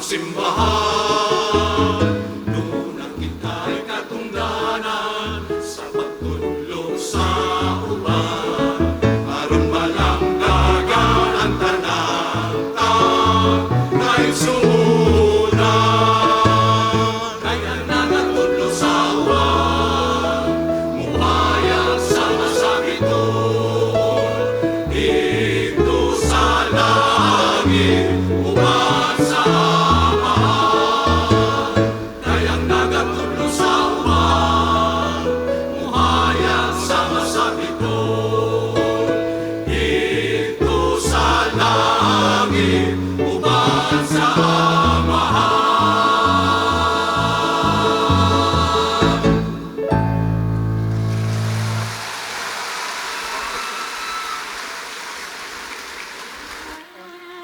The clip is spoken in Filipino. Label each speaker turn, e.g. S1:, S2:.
S1: simbahan. Ngunang kita'y katungdanan sa pagtulong sa uban. Aron malanggagan ang tanang kahit sumunan. Kaya nagatudlo sa uban, muhayag sa masakiton. Dito sa langit, uban sa amahan. Kayang nagatudlo sa uban, muhayag sa masakiton. Dito sa langit,